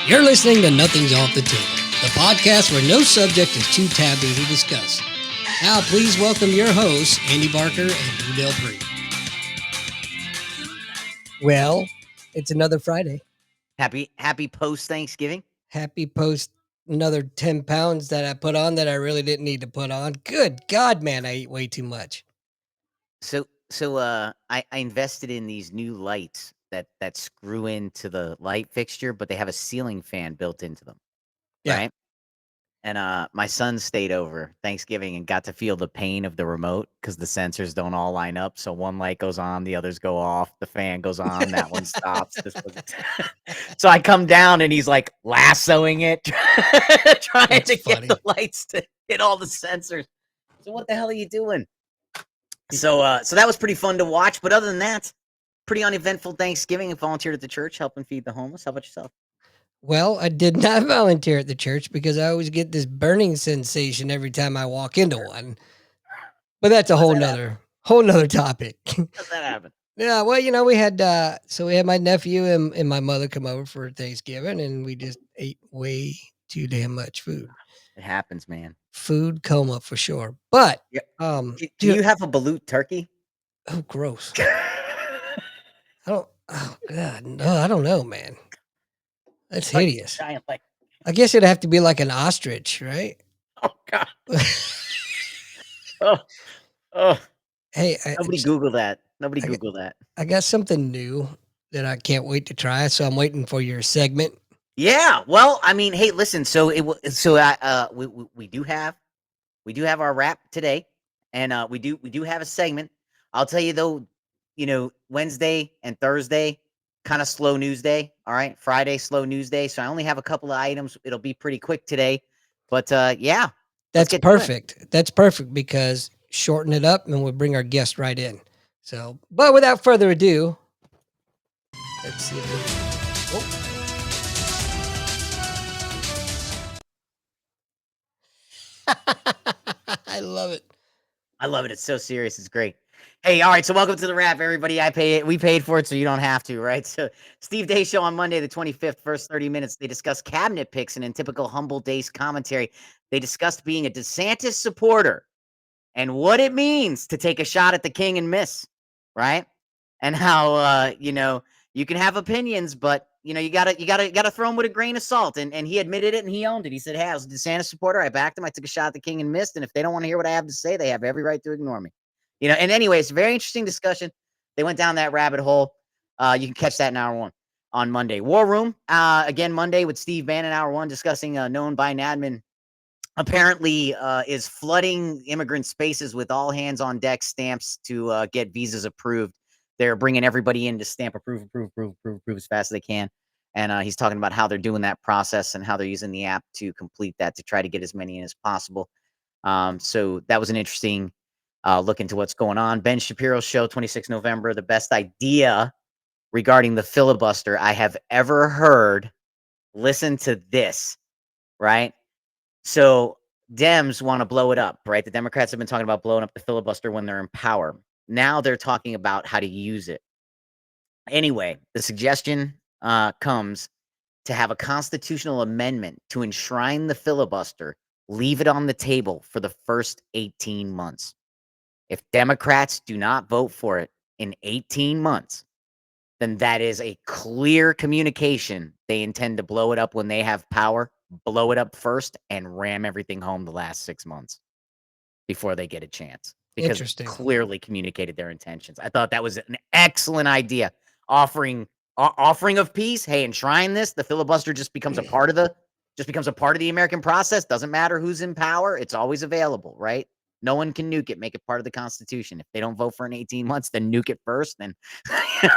You're listening to Nothing's Off the Table, the podcast where no subject is too taboo to discuss. Now, please welcome your hosts, Andy Barker and Lou Del Pree. Well, it's another Friday. Happy post Thanksgiving. Happy post another 10 pounds that I put on that I really didn't need to put on. Good God, man, I eat way too much. I invested in these new lights that screw into the light fixture, but they have a ceiling fan built into them, Yeah. right? And my son stayed over Thanksgiving and got to feel the pain of the remote because the sensors don't all line up. So one light goes on, the others go off, the fan goes on, that one stops. So I come down and he's like lassoing it, trying That's to get funny. the lights to hit all the sensors. So what the hell are you doing? So that was pretty fun to watch. But other than that, pretty uneventful Thanksgiving. I volunteered at the church helping feed the homeless. How about yourself? Well, I did not volunteer at the church because I always get this burning sensation every time I walk into one. But that's a How's whole that happen? nother topic. How's that happen? Yeah, well, we had we had my nephew and my mother come over for Thanksgiving, and we just ate way too damn much food. It happens, man. Food coma for sure. But Yeah. Can dude, you have a balut turkey? oh gross. I don't. Oh god, no, I don't know, man. That's Like hideous. giant, like, I guess it'd have to be like an ostrich, right? oh god. Oh, oh. Hey, Nobody Google that. Nobody I, Google that. I got something new that I can't wait to try. So I'm waiting for your segment. Yeah. Well, I mean, hey, listen. We do have our wrap today, and we do have a segment. I'll tell you though, Wednesday and Thursday, kind of slow news day. All right, Friday slow news day. So I only have a couple of items. It'll be pretty quick today, but yeah, let's That's get to it. perfect. That's perfect because shorten it up and we'll bring our guest right in. So, but without further ado, let's see if we. Oh. I love it. I love it. It's so serious. It's great. Hey, all right. So welcome to the wrap, everybody. We paid for it, so you don't have to, right? So Steve Day show on Monday, the 25th, first 30 minutes. They discuss cabinet picks and in typical humble Days commentary. They discussed being a DeSantis supporter and what it means to take a shot at the king and miss, right? And how you can have opinions, but you gotta throw them with a grain of salt. And he admitted it and he owned it. He said, "Hey, I was a DeSantis supporter. I backed him. I took a shot at the king and missed. And if they don't want to hear what I have to say, they have every right to ignore me." And anyway, it's a very interesting discussion. They went down that rabbit hole. You can catch that in hour one on Monday. War Room again Monday with Steve Bannon, hour one, discussing known Biden admin apparently is flooding immigrant spaces with all hands on deck stamps to get visas approved. They're bringing everybody in to stamp approve as fast as they can. And he's talking about how they're doing that process and how they're using the app to complete that to try to get as many in as possible. So that was an interesting look into what's going on. Ben Shapiro's show, 26 November, the best idea regarding the filibuster I have ever heard. Listen to this, right? So Dems want to blow it up, right? The Democrats have been talking about blowing up the filibuster when they're in power. Now they're talking about how to use it. Anyway, the suggestion comes to have a constitutional amendment to enshrine the filibuster, leave it on the table for the first 18 months. If Democrats do not vote for it in 18 months, then that is a clear communication. They intend to blow it up when they have power, blow it up first, and ram everything home the last 6 months before they get a chance. Because Interesting. clearly communicated their intentions. I thought that was an excellent idea. Offering of peace. Hey, enshrine this. The filibuster just becomes a part of the American process. Doesn't matter who's in power. It's always available, right? No one can nuke it, make it part of the Constitution. If they don't vote for an 18 months, then nuke it first, then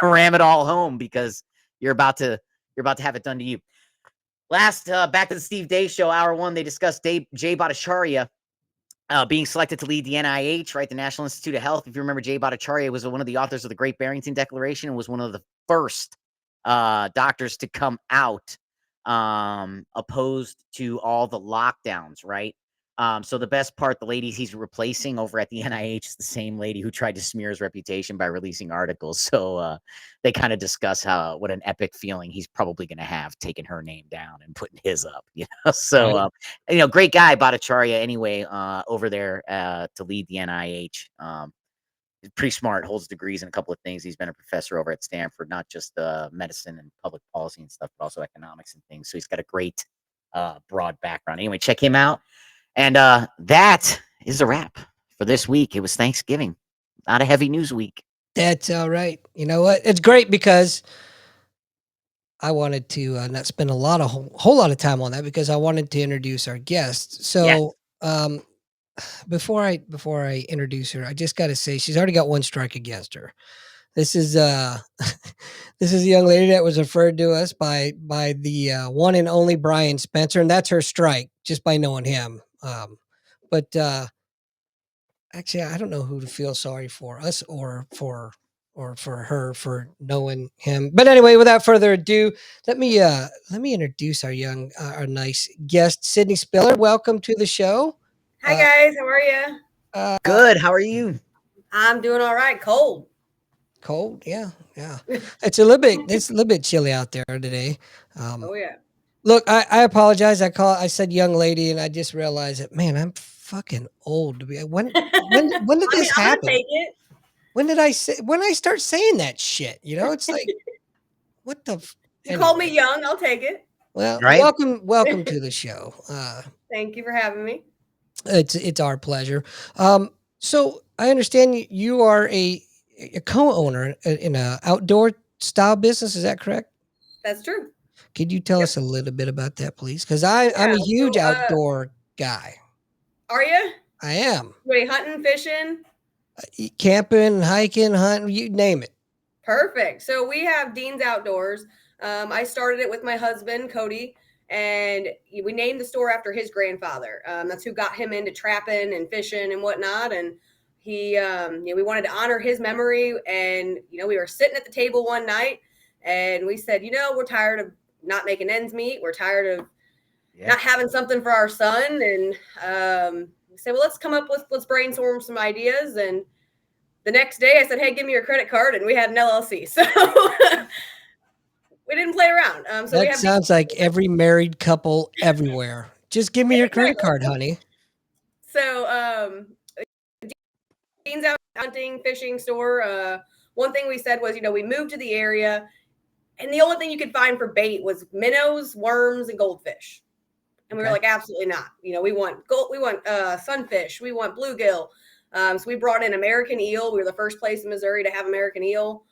ram it all home because you're about to have it done to you. Last, back to the Steve Day show, hour one, they discussed Jay Bhattacharya being selected to lead the NIH, right, the National Institute of Health. If you remember, Jay Bhattacharya was one of the authors of the Great Barrington Declaration and was one of the first doctors to come out opposed to all the lockdowns, right? So the best part, the ladies he's replacing over at the NIH is the same lady who tried to smear his reputation by releasing articles. So they kind of discuss what an epic feeling he's probably going to have taking her name down and putting his up. So Right. great guy, Bhattacharya. Anyway, over there to lead the NIH. He's pretty smart, holds degrees in a couple of things. He's been a professor over at Stanford, not just medicine and public policy and stuff, but also economics and things. So he's got a great broad background. Anyway, check him out. And that is a wrap for this week. It was Thanksgiving, not a heavy news week. That's all right. You know what? It's great because I wanted to not spend a whole lot of time on that because I wanted to introduce our guest. Yes. So before I introduce her, I just got to say she's already got one strike against her. This is this is a young lady that was referred to us by the one and only Brian Spencer, and that's her strike just by knowing him. But actually, I don't know who to feel sorry for, us or for her for knowing him. But anyway, without further ado, let me introduce our nice guest, Sydney Spiller. Welcome to the show. Hi Uh, guys, how are you? uh, Good. How are you? I'm doing all right. Cold. cold, yeah, yeah. It's a little bit chilly out there today. Oh yeah. Look, I apologize. I said young lady, and I just realized that man, I'm fucking old to be. When did I mean, this I'm gonna happen? take it. When I start saying that shit? It's like what the. You called me Anyway, young, I'll take it. well, Right? welcome to the show. Thank you for having me. It's our pleasure. So I understand you are a co-owner in a outdoor style business. Is that correct? That's true. Could you tell Yep. us a little bit about that, please? Because I'm Yeah. a huge So, outdoor guy. are you? I am. Wait, hunting, fishing? Camping, hiking, hunting, you name it. Perfect. So we have Dean's Outdoors. I started it with my husband, Cody, and we named the store after his grandfather. That's who got him into trapping and fishing and whatnot. And we wanted to honor his memory. And, we were sitting at the table one night and we said, we're tired of not making ends meet. We're tired of not having something for our son. And we said, well, let's brainstorm some ideas. And the next day I said, hey, give me your credit card. And we had an LLC. So we didn't play around. So we That have sounds like every married couple everywhere. Just give me your credit exactly. card, honey. So Dean's Out hunting, fishing store. One thing we said was, we moved to the area and the only thing you could find for bait was minnows, worms, and goldfish. And we were like, absolutely not. We want sunfish, we want bluegill. So we brought in American eel. We were the first place in Missouri to have American eel.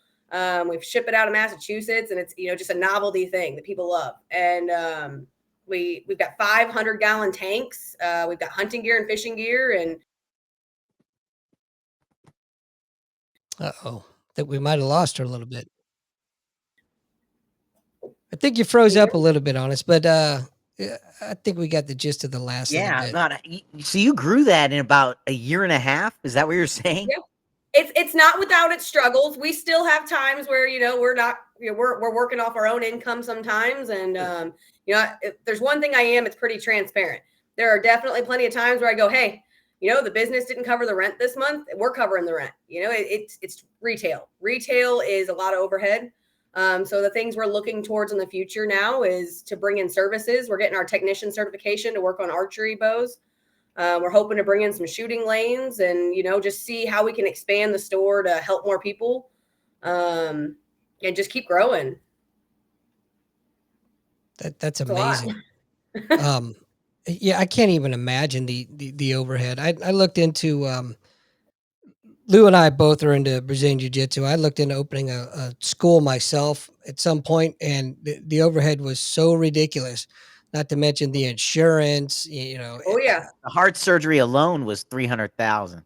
We've shipped it out of Massachusetts, and it's just a novelty thing that people love. And we've got 500-gallon tanks. We've got hunting gear and fishing gear, and Uh-oh. That we might have lost her a little bit. I think you froze up a little bit on us, but yeah, I think we got the gist of the last little Yeah. bit. God, so you grew that in about a year and a half? Is that what you're saying? yeah. It's not without its struggles. We still have times where we're not we're working off our own income sometimes, and if there's one thing it's pretty transparent. There are definitely plenty of times where I go, hey, the business didn't cover the rent this month. We're covering the rent. It's retail. Retail is a lot of overhead. So the things we're looking towards in the future now is to bring in services. We're getting our technician certification to work on archery bows. We're hoping to bring in some shooting lanes and, just see how we can expand the store to help more people and just keep growing. That's amazing. Yeah, I can't even imagine the overhead. I looked into Lou and I both are into Brazilian Jiu-Jitsu. I looked into opening a school myself at some point, and the overhead was so ridiculous. Not to mention the insurance. Oh yeah. The heart surgery alone was 300,000.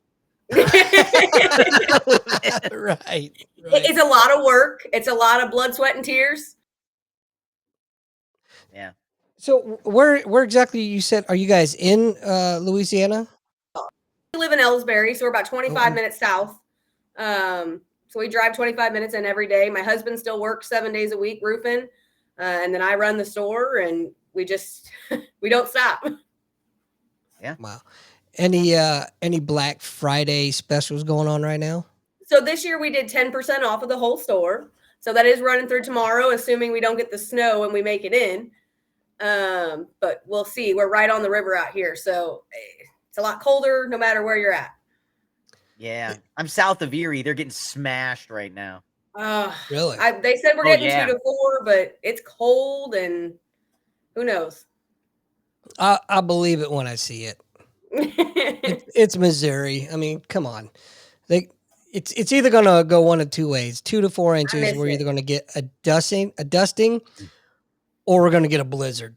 Right. It's a lot of work. It's a lot of blood, sweat, and tears. Yeah. So where exactly you said are you guys in Louisiana? We live in Ellsbury, so we're about 25 Oh, minutes south. So we drive 25 minutes in every day. My husband still works 7 days a week roofing, and then I run the store, and we don't stop. Yeah. Wow. Any Black Friday specials going on right now? So this year we did 10% off of the whole store. So that is running through tomorrow, assuming we don't get the snow and we make it in. But we'll see. We're right on the river out here, so it's a lot colder no matter where you're at. Yeah. I'm south of Erie. They're getting smashed right now. Really? They said we're Oh, getting yeah. 2 to 4, but it's cold and who knows. I believe it when I see it. It's Missouri. I mean, come on. It's either gonna go one of two ways. 2 to 4 I inches. miss We're it. either gonna get a dusting, or we're gonna get a blizzard.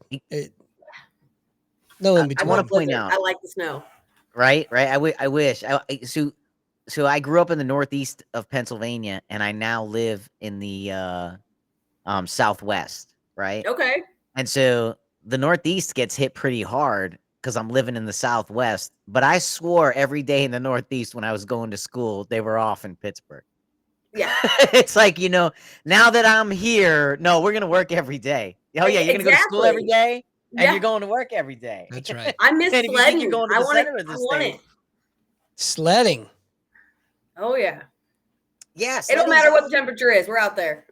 No in I between. want to point blizzard. out, I like the snow. right? I wish. So I grew up in the northeast of Pennsylvania, and I now live in the Southwest, right? Okay. And so the Northeast gets hit pretty hard because I'm living in the Southwest. But I swore every day in the Northeast when I was going to school, they were off in Pittsburgh. Yeah. It's like, now that I'm here, no, we're going to work every day. Oh, yeah, you're going to go to school every Exactly. day and Yeah. you're going to work every day. That's right. I miss And if you think you're sledding. going to I the want it. center of the I want state, it. Sledding. Oh yeah. yeah, It don't matter what the temperature is. We're out there.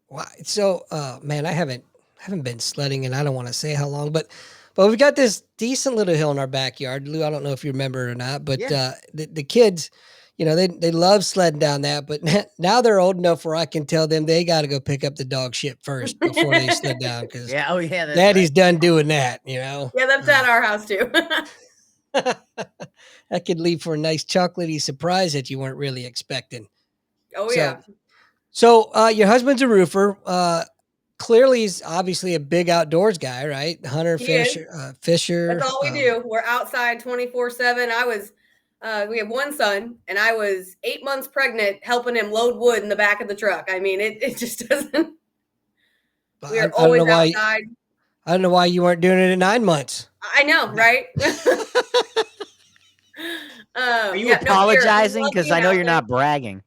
Wow. So, man, I haven't been sledding, and I don't want to say how long, but we've got this decent little hill in our backyard. Lou, I don't know if you remember it or not, but Yeah. the kids, they love sledding down that. But now they're old enough where I can tell them they got to go pick up the dog shit first before they sled down, because Yeah, oh yeah, that's Daddy's right. done doing that. Yeah, that's at our house too. That could leave for a nice chocolatey surprise that you weren't really expecting. Oh So, yeah. So your husband's a roofer. Clearly, he's obviously a big outdoors guy, right? Hunter, He is. fisher. That's all we do. We're outside 24/7. We have one son, and I was 8 months pregnant helping him load wood in the back of the truck. I mean, it just doesn't. We are always outside. I don't know why you weren't doing it in 9 months. I know, right? Are you apologizing? Because I know you're not bragging.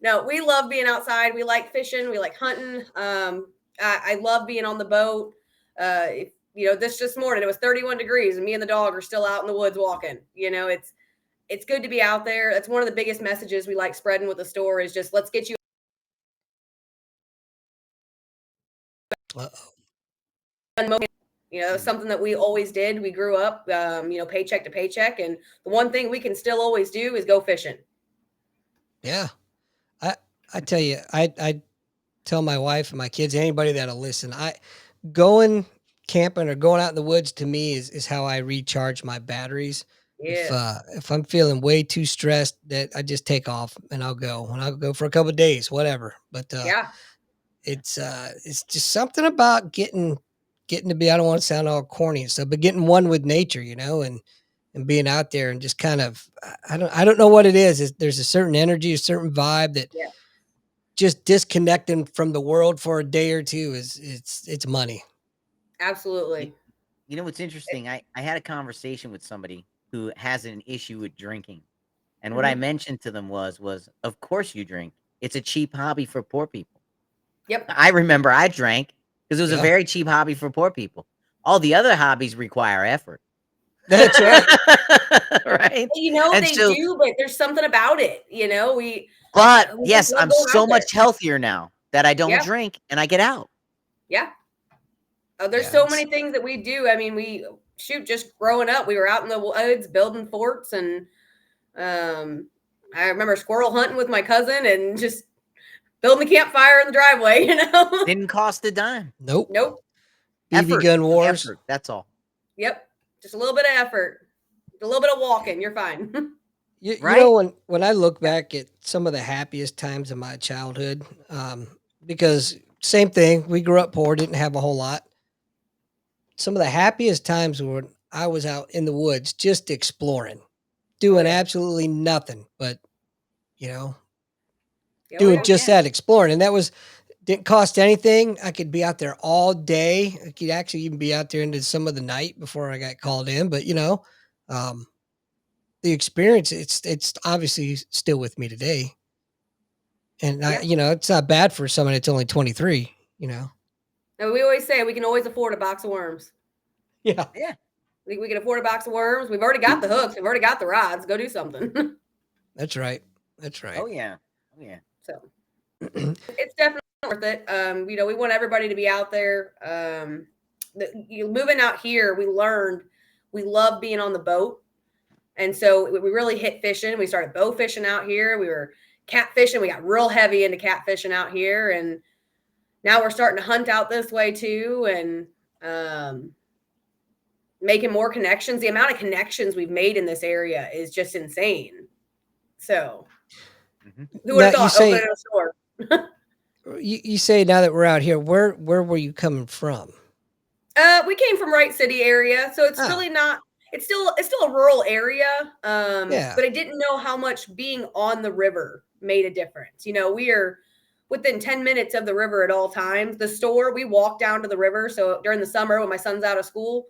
No, we love being outside. We like fishing. We like hunting. I love being on the boat. This morning it was 31 degrees, and me and the dog are still out in the woods walking. It's good to be out there. That's one of the biggest messages we like spreading with the store is just let's get you. Something that we always did. We grew up, paycheck to paycheck, and the one thing we can still always do is go fishing. Yeah, I tell you, I tell my wife and my kids, anybody that'll listen, going camping or going out in the woods to me is how I recharge my batteries. Yeah. If I'm feeling way too stressed, that I just take off and I'll go for a couple of days, whatever. But Yeah. it's just something about getting to be, I don't want to sound all corny and stuff, but getting one with nature, and being out there and just kind of, I don't know what it is. There's a certain energy, a certain vibe that Yeah. just disconnecting from the world for a day or two it's money. Absolutely. You know what's interesting? I had a conversation with somebody who has an issue with drinking. And what I mentioned to them was of course you drink. It's a cheap hobby for poor people. Yep. I remember I drank because it was a Yeah. very cheap hobby for poor people. All the other hobbies require effort. That's right. Right? They do, but there's something about it. But we yes, just love I'm going out so there. much healthier now that I don't Yeah. drink and I get out. Yeah. There's Yeah, so many things that we do. I mean, just growing up, we were out in the woods building forts, and I remember squirrel hunting with my cousin and just building a campfire in the driveway, Didn't cost a dime. Nope. BB Effort. gun wars. Effort, that's all. Yep. Just a little bit of effort. A little bit of walking. You're fine. You Right? know, when I look back at some of the happiest times of my childhood, because same thing, we grew up poor, didn't have a whole lot. Some of the happiest times were when I was out in the woods just exploring, doing absolutely nothing but, doing just that, exploring. And that didn't cost anything. I could be out there all day. I could actually even be out there into some of the night before I got called in. But the experience, it's obviously still with me today. And it's not bad for someone that's only 23. And we always say we can always afford a box of worms. Yeah, Yeah. We can afford a box of worms. We've already got the hooks. We've already got the rods. Go do something. that's right. That's right. Oh yeah. Oh yeah. So it's definitely worth it. We want everybody to be out there. Moving out here, we learned we love being on the boat. And so we really hit fishing. We started bow fishing out here. We were catfishing. We got real heavy into catfishing out here. And now we're starting to hunt out this way too. And making more connections. The amount of connections we've made in this area is just insane. So who would have Now, you thought opening say a store? you say now that we're out here, where were you coming from? We came from Wright City area, so it's Oh. really not. It's still a rural area, Yeah. but I didn't know how much being on the river made a difference. We are within 10 minutes of the river at all times. The store, we walk down to the river. So during the summer when my son's out of school,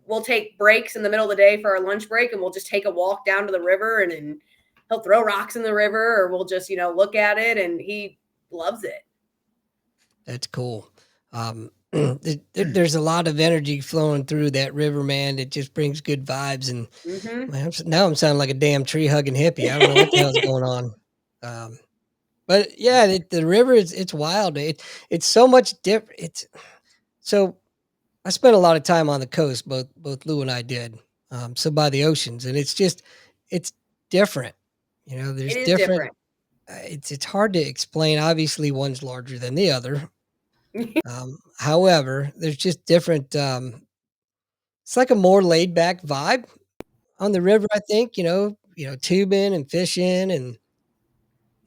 we'll take breaks in the middle of the day for our lunch break, and we'll just take a walk down to the river, and he'll throw rocks in the river, or we'll just look at it, and he loves it. That's cool. There's a lot of energy flowing through that river, man. It just brings good vibes. And Mm-hmm. man, now I'm sounding like a damn tree hugging hippie. I don't know what the hell's going on. But yeah, the river it's wild. It's so much different. So I spent a lot of time on the coast. Both Lou and I did. So by the oceans, and it's different. There's It is different. different. It's hard to explain. Obviously, one's larger than the other. However, there's just different. It's like a more laid back vibe on the river. I think tubing and fishing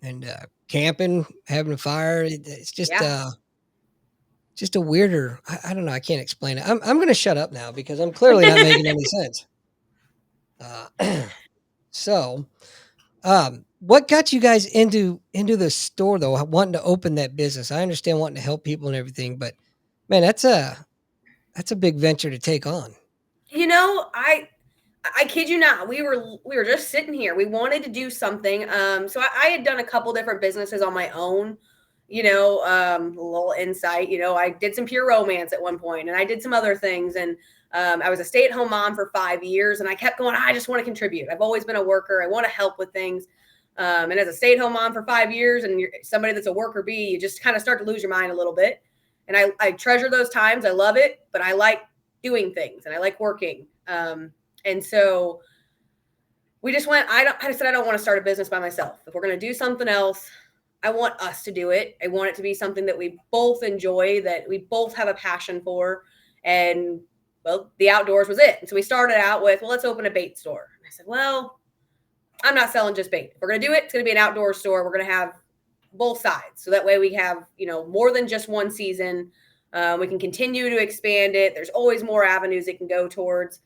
and camping, having a fire. It's Yeah. just a weirder. I don't know. I can't explain it. I'm going to shut up now because I'm clearly not making any sense. So, what got you guys into the store though? Wanting to open that business. I understand wanting to help people and everything, but man, that's a big venture to take on. I kid you not. We were just sitting here. We wanted to do something. So I had done a couple different businesses on my own. A little insight. I did some pure romance at one point, and I did some other things. And I was a stay-at-home mom for 5 years, and I kept going. I just want to contribute. I've always been a worker. I want to help with things. And as a stay-at-home mom for 5 years, and you're somebody that's a worker bee, you just kind of start to lose your mind a little bit. And I treasure those times. I love it, but I like doing things and I like working. And so we just went, I said, I don't want to start a business by myself. If we're going to do something else, I want us to do it. I want it to be something that we both enjoy, that we both have a passion for. And well, the outdoors was it. And so we started out with, well, let's open a bait store. And I said, well, I'm not selling just bait. If we're going to do it, it's going to be an outdoor store. We're going to have both sides. So that way we have, more than just one season. We can continue to expand it. There's always more avenues it can go towards.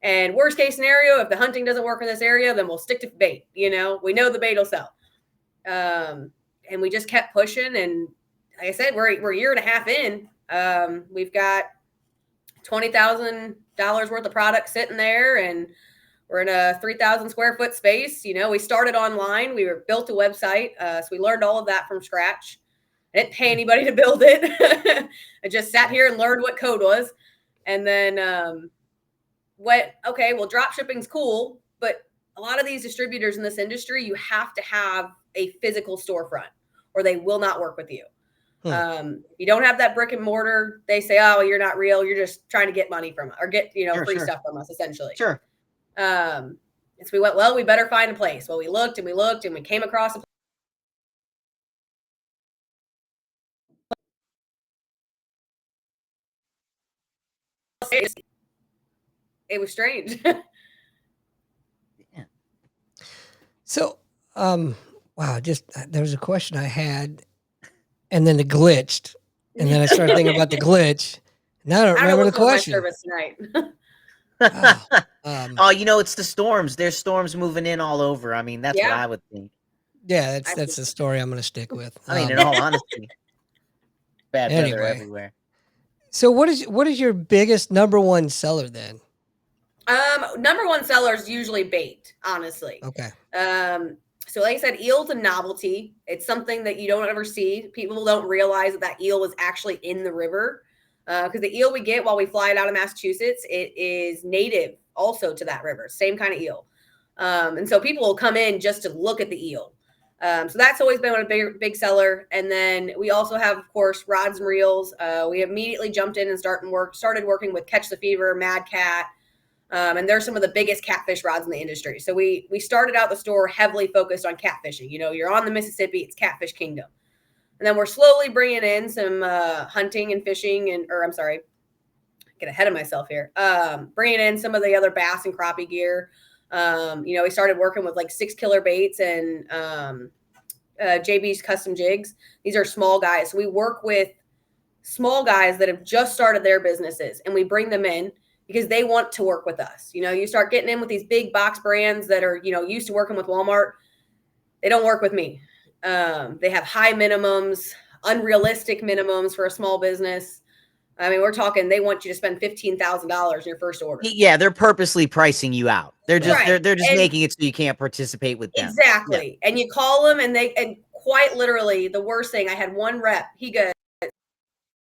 And worst case scenario, if the hunting doesn't work in this area, then we'll stick to bait. We know the bait will sell. And we just kept pushing. And like I said, we're a year and a half in. We've got $20,000 worth of product sitting there, and we're in a 3,000 square foot space. We started online. We built a website. So we learned all of that from scratch. I didn't pay anybody to build it. I just sat here and learned what code was. And then okay, well, drop shipping's cool, but a lot of these distributors in this industry, you have to have a physical storefront or they will not work with you. If you don't have that brick and mortar, they say, oh, you're not real. You're just trying to get money from us or get, free stuff from us, essentially. Sure. So we went, well, we better find a place. Well, we looked and we came across a place. It was strange. Yeah. So, wow, there was a question I had, and then it glitched, and then I started thinking about the glitch. Now I don't remember the question. My service tonight. It's the storms. There's storms moving in all over. I mean, that's what I would think. Yeah, that's the story I'm going to stick with. I mean, in all honesty, bad weather everywhere. So, what is your biggest number one seller then? Number one seller is usually bait, honestly. Okay. So like I said, eel's a novelty. It's something that you don't ever see. People don't realize that eel was actually in the river. Because the eel we get while we fly it out of Massachusetts, it is native also to that river. Same kind of eel. And so people will come in just to look at the eel. So that's always been a big seller. And then we also have, of course, rods and reels. We immediately jumped in and started working with Catch the Fever, Mad Cat. And they're some of the biggest catfish rods in the industry. So we started out the store heavily focused on catfishing. You know, you're on the Mississippi, it's catfish kingdom. And then we're slowly bringing in some hunting and fishing get ahead of myself here. Bringing in some of the other bass and crappie gear. We started working with like 6 killer baits and JB's custom jigs. These are small guys. So we work with small guys that have just started their businesses, and we bring them in because they want to work with us. You know, you start getting in with these big box brands that are, used to working with Walmart. They don't work with me. They have high minimums, unrealistic minimums for a small business. I mean, we're talking, they want you to spend $15,000 in your first order. Yeah, they're purposely pricing you out. They're just Right. they're just making it so you can't participate with them. Exactly. Yeah. And you call them and quite literally the worst thing, I had one rep, he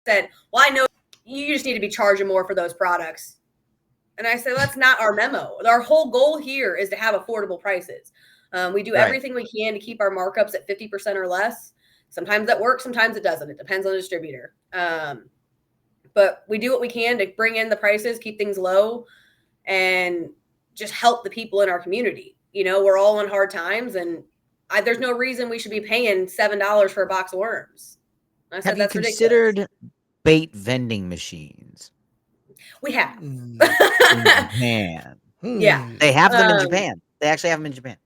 said, well, I know you just need to be charging more for those products. And I said, that's not our memo. Our whole goal here is to have affordable prices. We do everything we can to keep our markups at 50% or less. Sometimes that works, sometimes it doesn't. It depends on the distributor. But we do what we can to bring in the prices, keep things low, and just help the people in our community. You know, we're all in hard times, and there's no reason we should be paying $7 for a box of worms. I said, have you considered bait vending machines? We have. In Japan. Yeah. They have them in Japan. They actually have them in Japan.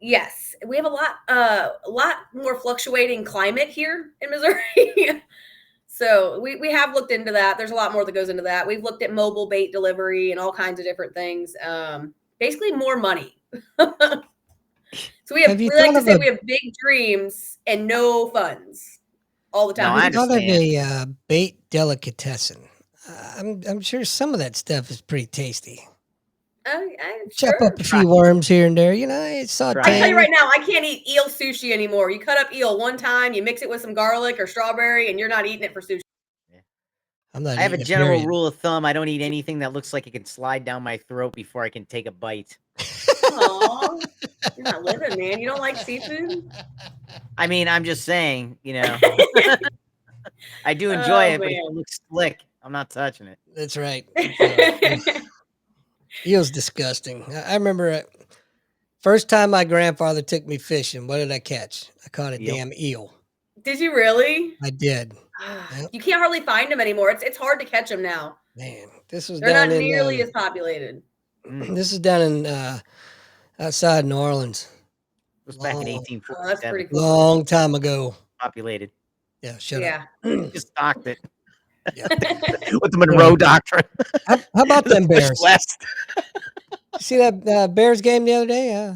Yes. We have a lot more fluctuating climate here in Missouri. So we have looked into that. There's a lot more that goes into that. We've looked at mobile bait delivery and all kinds of different things. Basically more money. So we like to say we have big dreams and no funds all the time. No, I understand. Thought of a bait delicatessen. I'm sure some of that stuff is pretty tasty. Chop up a few worms here and there, it's saute. I tell you right now, I can't eat eel sushi anymore. You cut up eel one time, you mix it with some garlic or strawberry, and you're not eating it for sushi. I have a general rule of thumb. I don't eat anything that looks like it can slide down my throat before I can take a bite. Aw, you're not living, man. You don't like seafood? I mean, I'm just saying, I do enjoy it, but if it looks slick, I'm not touching it. That's right. Eel's disgusting. I remember first time my grandfather took me fishing. What did I catch? I caught a damn eel. Did you really? I did. You can't hardly find them anymore. It's hard to catch them now. Man, they're not nearly as populated. This is down in outside New Orleans. It was back in 1847. Oh, that's pretty cool. Long time ago. Populated. Yeah, shut up. Just stocked it. Yeah. With the Monroe Doctrine. How about them Bears? West. See that Bears game the other day?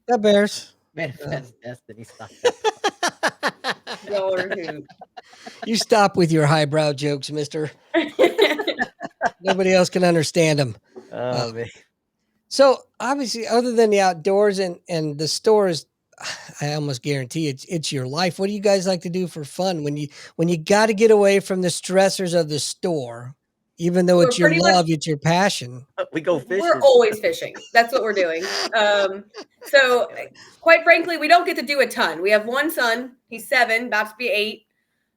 That Bears. Manifest Destiny. Stop that. You stop with your highbrow jokes, mister. Nobody else can understand them. Oh, man. So obviously, other than the outdoors and the stores, I almost guarantee it's your life. What do you guys like to do for fun when you got to get away from the stressors of the store? Even though it's your love, it's your passion. We go fishing. We're always fishing. That's what we're doing. So quite frankly, we don't get to do a ton. We have one son. He's 7, about to be 8.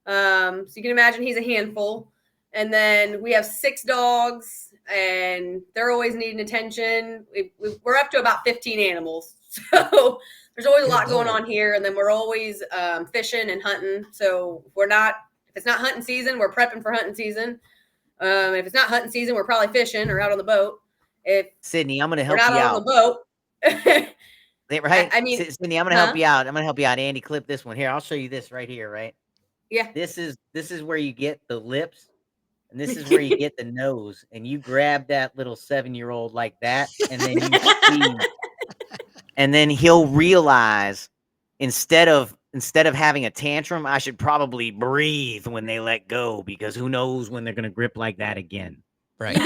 So you can imagine he's a handful. And then we have 6 dogs, and they're always needing attention. We're up to about 15 animals. So there's always a lot going on here. And then we're always fishing and hunting. So if it's not hunting season, we're prepping for hunting season. If it's not hunting season, we're probably fishing or out on the boat. Sydney, I'm going to help you out. We're not on the boat. Right? I mean, Sydney, I'm going to help you out. I'm going to help you out. Andy, clip this one here. I'll show you this right here, right? Yeah. This is where you get the lips, and this is where you get the nose. And you grab that little 7-year-old like that, and then you squeeze. And then he'll realize instead of having a tantrum, I should probably breathe when they let go, because who knows when they're going to grip like that again. Right.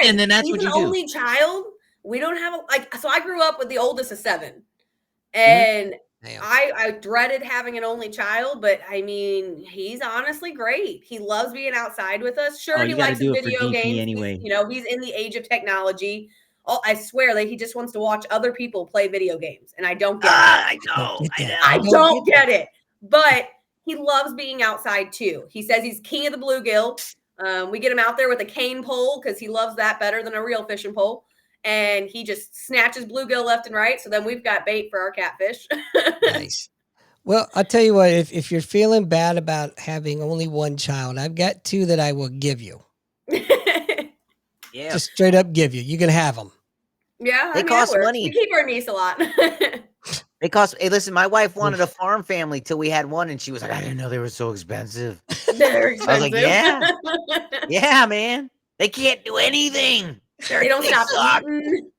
And then that's what you do. He's an only child. We don't have so I grew up with the oldest of 7. And Damn. I dreaded having an only child, but I mean, he's honestly great. He loves being outside with us. Sure, Oh, he you got to likes his do it for video DP games. anyway. He's in the age of technology. Oh, I swear that he just wants to watch other people play video games, and I don't get it. I know. I don't get it. But he loves being outside too. He says he's king of the bluegill. We get him out there with a cane pole because he loves that better than a real fishing pole. And he just snatches bluegill left and right. So then we've got bait for our catfish. Nice. Well, I'll tell you what, if you're feeling bad about having only one child, I've got two that I will give you. Yeah. Just straight up give you. You can have them. Yeah, They cost money. We keep our niece a lot. They cost. Hey, listen, my wife wanted a farm family till we had one, and she was like, "I didn't know they were so expensive." They're expensive. I was like, "Yeah, yeah, man. They can't do anything. They don't stop suck." eating.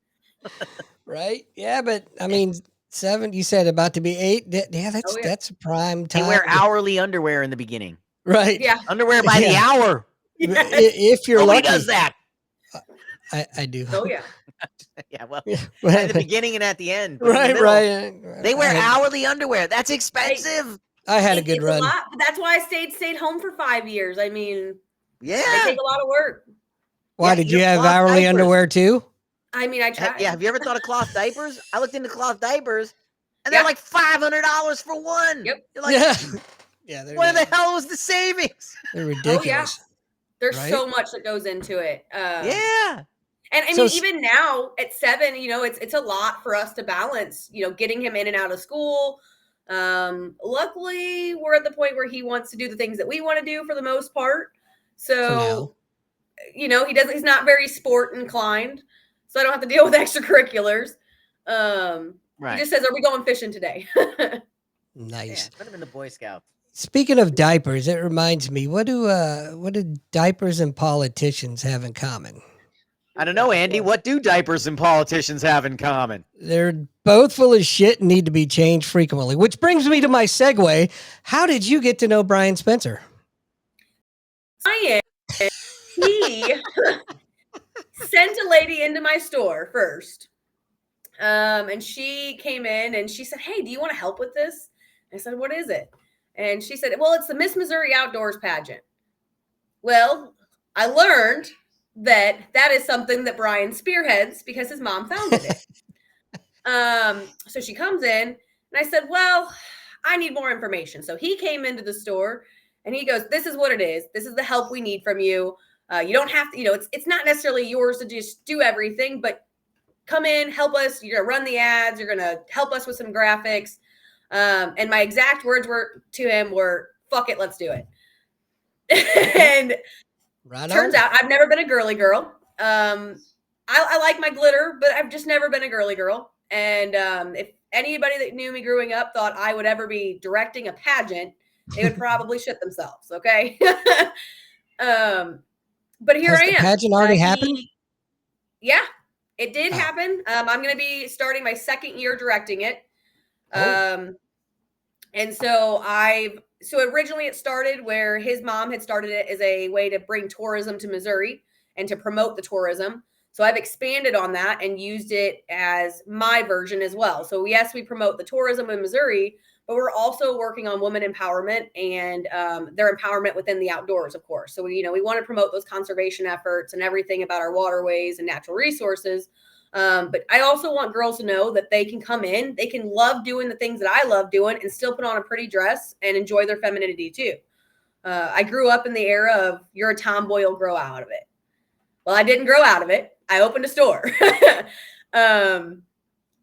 Right? Yeah, but I mean, 7, you said about to be 8. Yeah, that's prime time. They wear hourly underwear in the beginning. Right. Yeah. Underwear by the hour. Yes. If you're Nobody lucky. does that. I do. Oh, yeah. Yeah, well, Yeah, at the beginning and at the end. But in the right, middle, right. They wear hourly underwear. That's expensive. I had a good It's run. A lot. That's why I stayed home for 5 years. I mean, Yeah. they take a lot of work. Why, did you have cloth hourly diapers. underwear too? I mean, I tried. Yeah, have you ever thought of cloth diapers? I looked into cloth diapers, and they're like $500 for one. Yep. You're like, yeah. Where the hell was the savings? They're ridiculous. Oh, yeah. There's right? so much that goes into it. Yeah. And I mean, even now at 7, it's a lot for us to balance, getting him in and out of school. Luckily, we're at the point where he wants to do the things that we want to do for the most part. So, he's not very sport inclined. So I don't have to deal with extracurriculars. Right. He just says, "Are we going fishing today?" Nice. Put him in the Boy Scouts. Speaking of diapers, it reminds me, what do diapers and politicians have in common? I don't know, Andy. What do diapers and politicians have in common? They're both full of shit and need to be changed frequently, which brings me to my segue. How did you get to know Brian Spencer? He sent a lady into my store first. And she came in and she said, "Hey, do you want to help with this?" I said, "What is it?" And she said, "Well, it's the Miss Missouri Outdoors pageant." Well, I learned that is something that Brian spearheads because his mom founded it. So she comes in and I said, "Well, I need more information." So he came into the store and he goes, "This is what it is. This is the help we need from you. You don't have to, it's not necessarily yours to just do everything, but come in, help us. You're going to run the ads. You're going to help us with some graphics." And my exact words to him were, "Fuck it, let's do it." And turns out I've never been a girly girl. I like my glitter, but I've just never been a girly girl. And if anybody that knew me growing up thought I would ever be directing a pageant, they would probably shit themselves. Okay. But here I am. The pageant already happened? Yeah, it did happen. I'm going to be starting my 2nd year directing it. And so originally it started where his mom had started it as a way to bring tourism to Missouri and to promote the tourism. So I've expanded on that and used it as my version as well. So yes, we promote the tourism in Missouri, but we're also working on women empowerment and their empowerment within the outdoors, of course. So we want to promote those conservation efforts and everything about our waterways and natural resources. But I also want girls to know that they can come in, they can love doing the things that I love doing and still put on a pretty dress and enjoy their femininity too. I grew up in the era of you're a tomboy, you'll grow out of it. Well, I didn't grow out of it. I opened a store. And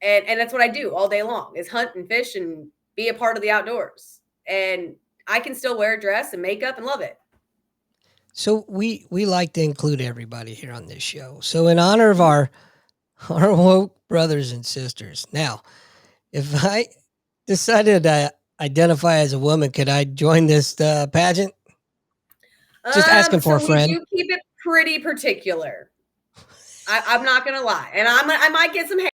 that's what I do all day long is hunt and fish and be a part of the outdoors. And I can still wear a dress and makeup and love it. So we like to include everybody here on this show. So in honor of our woke brothers and sisters. Now, if I decided to identify as a woman, could I join this pageant? Just asking for a friend. We do keep it pretty particular. I'm not gonna lie, and I might get some hate.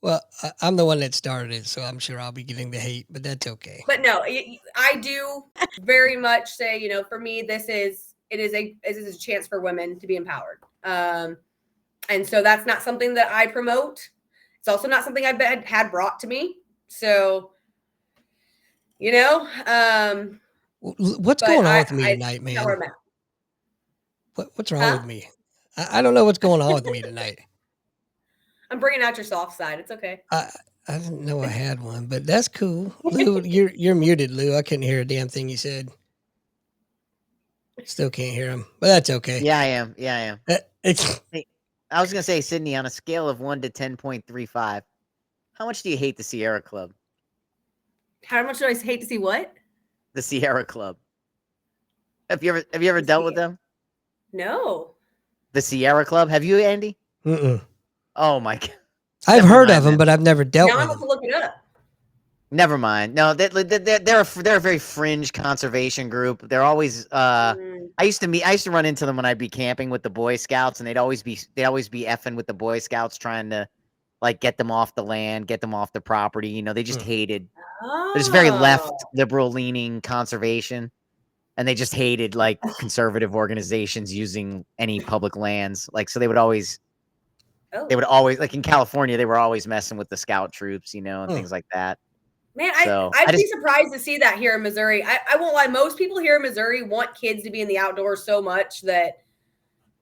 Well, I'm the one that started it, so I'm sure I'll be getting the hate, but that's okay. But no, I do very much say, for me, it is a chance for women to be empowered. And so that's not something that I promote. It's also not something I've had brought to me. So, you know, What's but going on I, with me I tonight, that's not where man? I'm at. What's wrong Huh? with me? I don't know what's going on with me tonight. I'm bringing out your soft side. It's okay. I didn't know I had one, but that's cool. Lou, you're muted, Lou. I couldn't hear a damn thing you said. Still can't hear him, but that's okay. Yeah, I am. Yeah, I am. It's Hey, I was gonna say, Sydney, on a scale of 1 to 10.35, how much do you hate the Sierra Club? How much do I hate to see what? The Sierra Club. Have you ever dealt with them? No. The Sierra Club? Have you, Andy? mm-mm. Oh my god. I've Never heard of mind them, then. but I've never dealt Now I'm with going them. to look it up. Never mind. No, they're a very fringe conservation group. They're always I used to run into them when I'd be camping with the Boy Scouts, and they'd always be effing with the Boy Scouts, trying to like get them off the land, get them off the property. You know, they just hated. There's very left Oh. liberal leaning conservation, and they just hated like conservative organizations using any public lands. Like, so they would always Oh. like in California, they were always messing with the scout troops, you know, and things like that. Man, So I'd I be just surprised to see that here in Missouri. I won't lie. Most people here in Missouri want kids to be in the outdoors so much that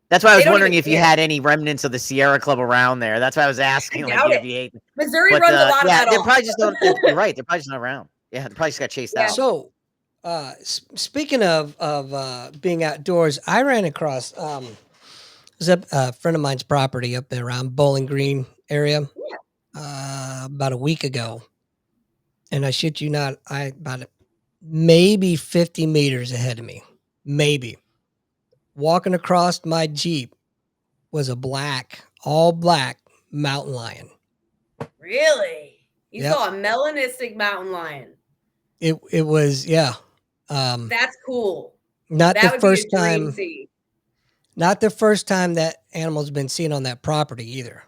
that's why I they was don't wondering even if you care. had any remnants of the Sierra Club around there. That's why I was I asking, like, doubt it. if you hate. Missouri But runs a lot of yeah, that they're off. probably just don't. You're right. They're probably just not around. Yeah, they probably just got chased Yeah. out. So, speaking of being outdoors, I ran across was a friend of mine's property up there around Bowling Green area about a week ago, and I shit you not, maybe 50 meters ahead of me, maybe walking across my Jeep was a all black mountain lion. Really? You Yep. saw a melanistic mountain lion. It was, yeah. That's cool. Not That the would be first a dream time. scene. Not the first time that animal's been seen on that property either.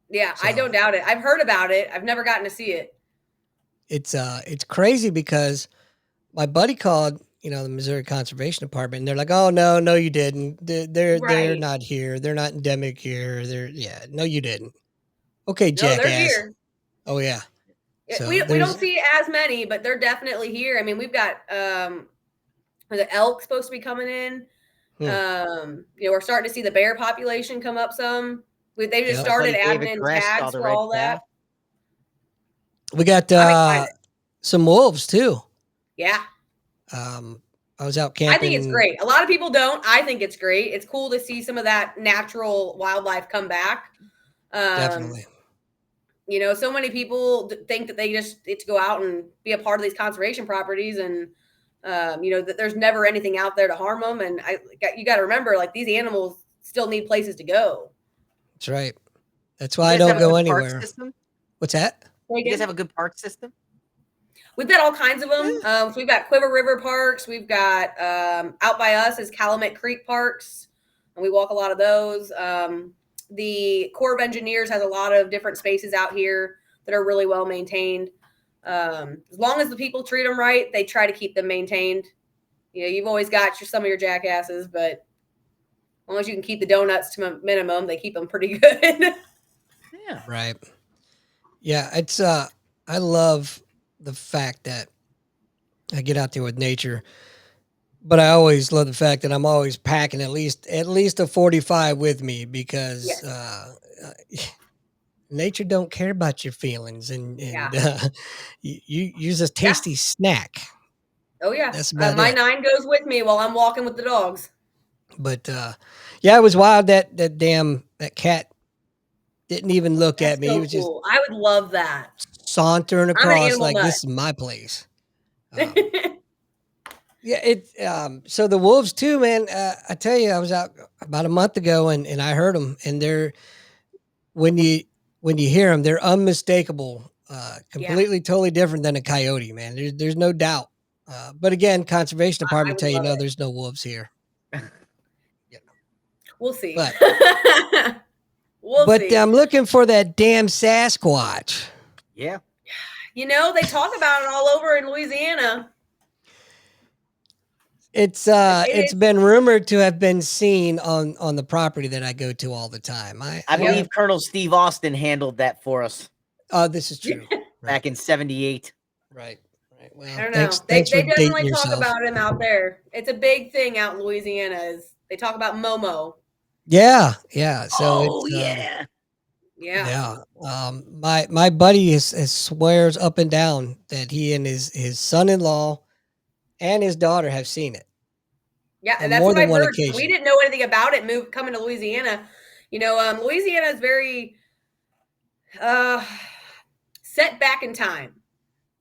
Yeah, I So don't doubt it. I've heard about it. I've never gotten to see it. it's crazy because my buddy called, the Missouri Conservation Department, and they're like, "Oh no, you didn't. They're Right. not here. They're not endemic here. No, you didn't. Okay, No, they're jackass. here. Oh yeah. So We don't see as many, but they're definitely here. I mean, we've got the elk supposed to be coming in. We're starting to see the bear population come up some. They just Yep. started Buddy adding David in Crest saw tags the for red all that. calf. We got I'm excited. some wolves too. Yeah. I was out I camping. think it's great. A lot of people don't. I think it's great. It's cool to see some of that natural wildlife come back. Definitely. So many people think that they just get to go out and be a part of these conservation properties, and that there's never anything out there to harm them. And you got to remember, like, these animals still need places to go. That's right. That's why I don't go anywhere. What's that? You guys have a good park system? We've got all kinds of them. So we've got Quiver River Parks. We've got out by us is Calumet Creek Parks, and we walk a lot of those. The Corps of Engineers has a lot of different spaces out here that are really well maintained. As long as the people treat them right, they try to keep them maintained. You've always got some of your jackasses, but as long as you can keep the donuts to a minimum, they keep them pretty good. Yeah. Right. Yeah, it's I love the fact that I get out there with nature, but I always love the fact that I'm always packing at least a 45 with me because nature don't care about your feelings, and you use a tasty snack. Oh yeah, That's about my it. 9 goes with me while I'm walking with the dogs. But yeah, it was wild that that cat didn't even look That's at me. so He was just cool. I would love that. sauntering I'm an across animal like nut. this is my place. Yeah, so the wolves too, man. I tell you, I was out about a month ago and I heard them, and they're when you hear them, they're unmistakable. Completely, totally different than a coyote, man. There's no doubt. But again, conservation I department would tell you love no, it. there's no wolves here. We'll see. But we'll see. I'm looking for that damn Sasquatch. Yeah. They talk about it all over in Louisiana. It's been rumored to have been seen on the property that I go to all the time. I believe Colonel Steve Austin handled that for us. This is true. back in 78. Right. Right. I Well, don't know. thanks They for dating definitely talk yourself. about him out there. It's a big thing out in Louisiana. Is they talk about Momo. Yeah. Yeah. So Oh, it's yeah. Yeah. my buddy is swears up and down that he and his son-in-law and his daughter have seen it Yeah, on that's more what than I've one heard. We occasion. didn't know anything about it. Coming to Louisiana, Louisiana is very uh, set back in time.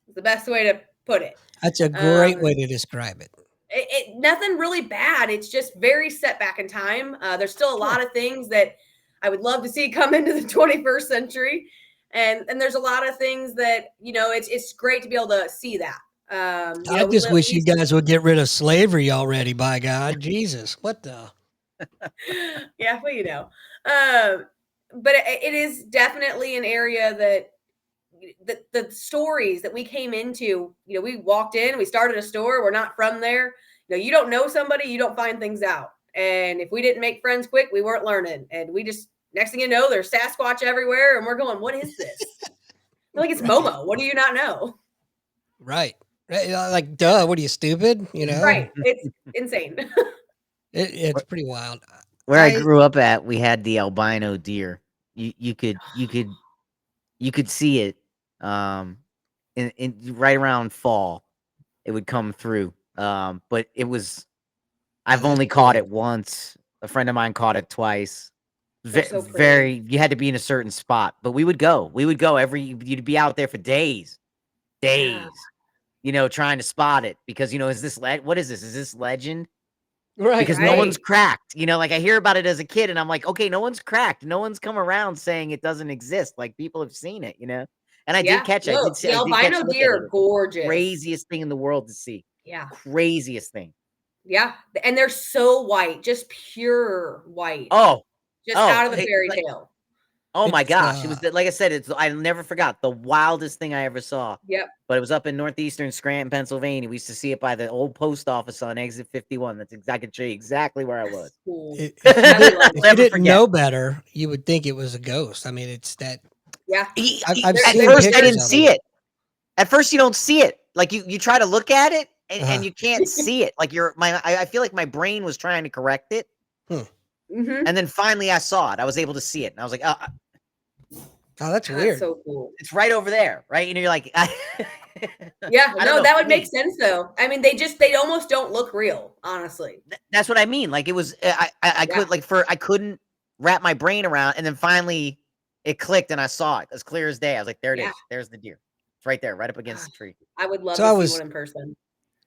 Is the best way to put it. That's a great way to describe it. Nothing really bad. It's just very set back in time. There's still a lot of things that I would love to see come into the 21st century, and there's a lot of things that it's great to be able to see that. I just wish you guys would get rid of slavery already. By God, Jesus, what the? Yeah, well, but it is definitely an area that the stories that we came into, we walked in, we started a store, we're not from there. You don't know somebody, you don't find things out. And if we didn't make friends quick, we weren't learning. And we just, next thing you know, there's Sasquatch everywhere. And we're going, what is this? Like, it's Momo. What do you not know? Right. Like, duh, what are you, stupid? Right. It's insane. It's pretty wild. Where I grew up at, we had the albino deer. You could see it in right around fall. It would come through. But it was I've only caught it once. A friend of mine caught it twice. So Very you had to be in a certain spot. But we would go. You'd be out there for days. Yeah. Trying to spot it because is this what is this? Is this legend? Right. Because no one's cracked. Like I hear about it as a kid and I'm like, okay, no one's cracked. No one's come around saying it doesn't exist. Like people have seen it, And I did catch it. The albino deer are gorgeous. Craziest thing in the world to see. Yeah. Craziest thing. Yeah. And they're so white, just pure white. Out of the fairy tale. Oh my gosh. It was like I said, I never forgot the wildest thing I ever saw. Yep. But it was up in northeastern Scranton, Pennsylvania. We used to see it by the old post office on exit 51. I can show you exactly where I was. Cool. If you didn't know better, you would think it was a ghost. I mean, it's that. Yeah. I've seen at first I pictures didn't of see it. At first you don't see it. Like you try to look at it and you can't see it. Like I feel like my brain was trying to correct it. Mm-hmm. And then finally I saw it. I was able to see it. And I was like, oh, that's weird. That's so cool. It's right over there, right? You're like, yeah, no, that would make sense though. I mean, they almost don't look real, honestly. That's what I mean. Like it was, I couldn't wrap my brain around, and then finally it clicked, and I saw it as clear as day. I was like, there it is. There's the deer. It's right there, right up against the tree. I would love to see one in person.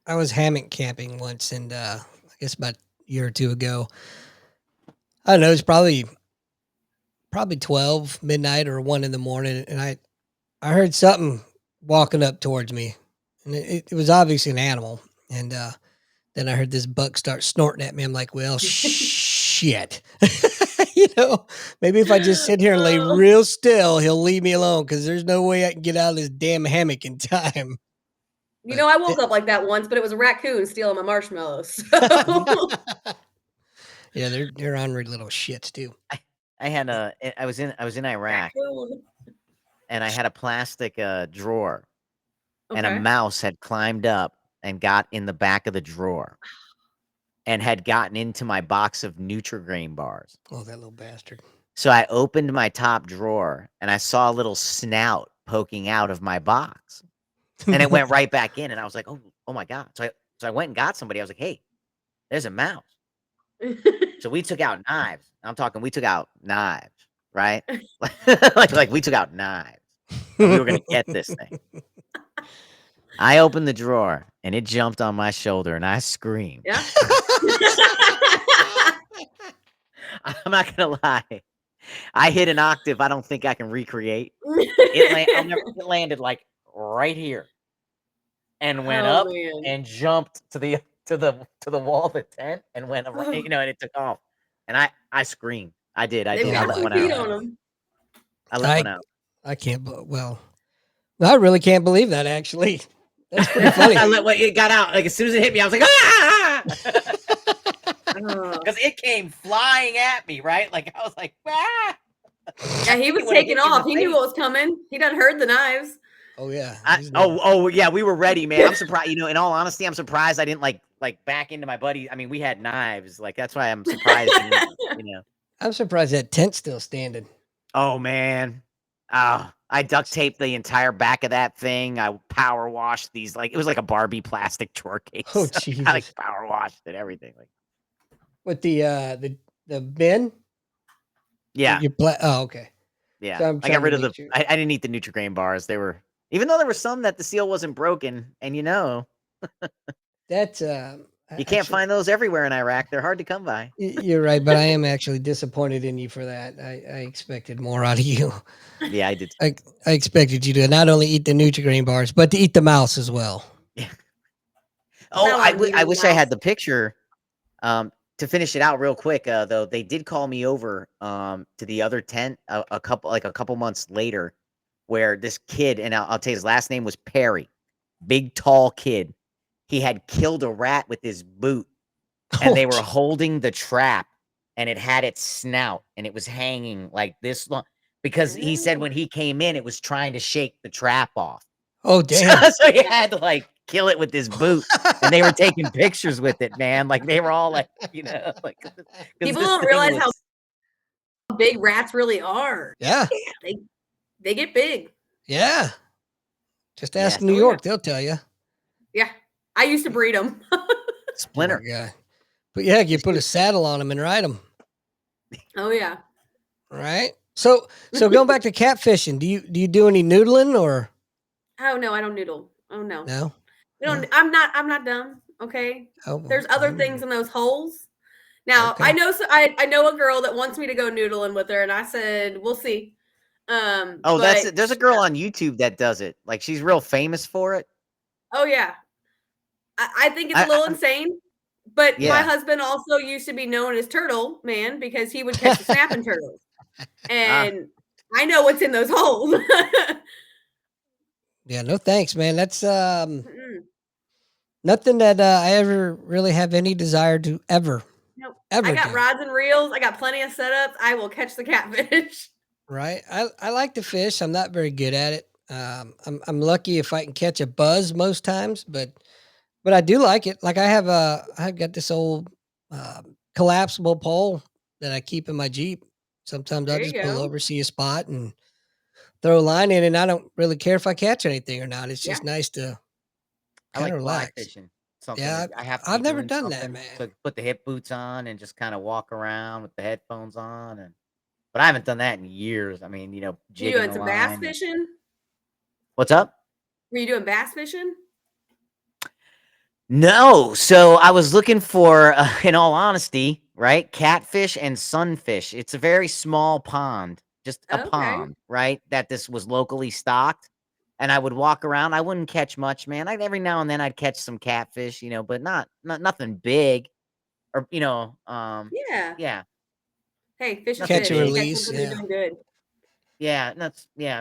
I was hammock camping once, and I guess about a year or two ago. I don't know. It's probably 12 midnight or 1 in the morning, and I heard something walking up towards me, and it was obviously an animal. And then I heard this buck start snorting at me. I'm like, well, shit. Maybe if I just sit here and lay real still, he'll leave me alone because there's no way I can get out of this damn hammock in time. I woke up like that once, but it was a raccoon stealing my marshmallows. So. Yeah, they're ornery little shits too. I was in Iraq, and I had a plastic drawer, and a mouse had climbed up and got in the back of the drawer, and had gotten into my box of Nutri-Grain bars. Oh, that little bastard! So I opened my top drawer, and I saw a little snout poking out of my box, and it went right back in, and I was like, oh my God! So I went and got somebody. I was like, hey, there's a mouse. So we took out knives. We took out knives, right? like we took out knives. And we were gonna get this thing. I opened the drawer and it jumped on my shoulder and I screamed. Yeah. I'm not gonna lie. I hit an octave I don't think I can recreate. It landed like right here and went up and jumped to the wall of the tent and went around, and it took off. And I screamed. I did. I let one out. I let one out. I can't. Well, I really can't believe that. Actually, that's pretty funny. It got out. Like as soon as it hit me, I was like, ah! Because it came flying at me. Right? Like I was like, ah! Yeah, he was It would've taking hit you in the off. He knew face. what was coming. He done heard the knives. Oh yeah. Yeah, we were ready, man. I'm surprised. In all honesty, I'm surprised I didn't like back into my buddy. I mean, we had knives. Like that's why I'm surprised. He didn't, I'm surprised that tent's still standing. Oh man, I duct taped the entire back of that thing. I power washed these. Like it was like a Barbie plastic drawer case. Oh I Jesus. like power washed it, everything. Like With the bin? yeah, Oh, okay. yeah. So I'm I got trying to rid of make the. sure. I didn't eat the Nutri-Grain bars. They were even though there were some that the seal wasn't broken, and That's you can't actually find those everywhere in Iraq. They're hard to come by. you're right, but I am actually disappointed in you for that. I expected more out of you. Yeah, I did. I expected you to not only eat the Nutri-Grain bars, but to eat the mouse as well. Yeah. Not a lot of meat I in the wish I had mouth. the picture. To finish it out real quick, though, they did call me over to the other tent a couple months later, where this kid, and I'll tell you his last name was Perry, big tall kid. He had killed a rat with his boot, and they were holding the trap, and it had its snout, and it was hanging like this long because he said when he came in, it was trying to shake the trap off. Oh damn. So he had to like kill it with his boot, and they were taking pictures with it, man. Like they were all like, like because People this don't thing realize how was. big rats really are. Yeah. They get big. Yeah. Just ask Yes. New Oh, York, they'll tell you. Yeah. I used to breed them. Splinter. Poor guy. But yeah, you put a saddle on them and ride them. Oh yeah. Right. So going back to catfishing, do you do any noodling or Oh no, I don't noodle. Oh no. no? We don't. No. I'm not dumb. Okay. Oh, There's other things in those holes. Now okay. I know. I know a girl that wants me to go noodling with her, and I said we'll see. Oh, that's But it. There's a girl on YouTube that does it. Like she's real famous for it. oh yeah, I think it's a little insane. But my Yeah. husband also used to be known as Turtle Man because he would catch the snapping turtles, and I know what's in those holes. Yeah, no thanks, man. That's Mm-mm. nothing that I ever really have any desire to ever Nope. I ever got do. rods and reels. I got plenty of setups. I will catch the catfish. Right. I like to fish. I'm not very good at it. I'm lucky if I can catch a buzz most times, but I do like it. Like I've got this old collapsible pole that I keep in my Jeep. Sometimes I'll There you just pull go. over, see a spot, and throw a line in, and I don't really care if I catch anything or not. It's Yeah. just nice to I kind like of fly relax. fishing. Something Yeah, that I have to I've be never doing done that, something man. to put the hip boots on and just kind of walk around with the headphones on. But I haven't done that in years. I mean, You jigging doing a some bass line. fishing? What's up? Were you doing bass fishing? No. So I was looking for, in all honesty, right? Catfish and sunfish. It's a very small pond, just a Okay. pond, right? That this was locally stocked. And I would walk around. I wouldn't catch much, man. Every now and then I'd catch some catfish, but not nothing big. Or, Yeah. yeah, Hey, fish is nothing Catch fish. and You big. catch release. something, you're Yeah. doing good. Yeah,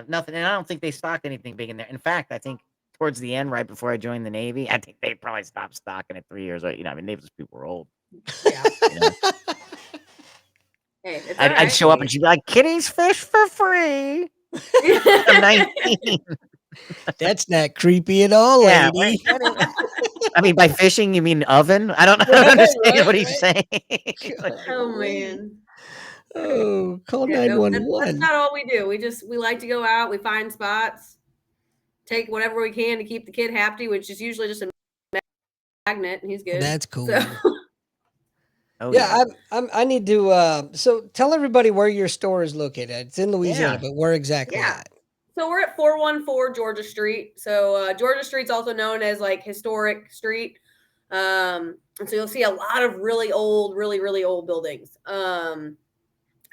nothing. And I don't think they stocked anything big in there. In fact, I think towards the end, right before I joined the Navy, I think they probably stopped stocking it 3 years. Right? I mean, Navy's people were old. Yeah. You know? Hey, it's all I'd right. show up and she'd be like, "Kitties fish for free." I'm 19. That's not creepy at all, Yeah, lady. I mean, by fishing you mean oven? I don't Right, understand what right, he's saying. Like, Oh Golly. man. Oh, call Yeah, no, that's 911. not all we do. We like to go out, we find spots, take whatever we can to keep the kid happy, which is usually just a magnet, and he's good. That's cool. So Oh Yeah, I need to so tell everybody where your store is located. It's in Louisiana, Yeah. but where exactly yeah. at? So we're at 414 Georgia Street. So Georgia Street's also known as like historic street. And so you'll see a lot of really old, really, really old buildings.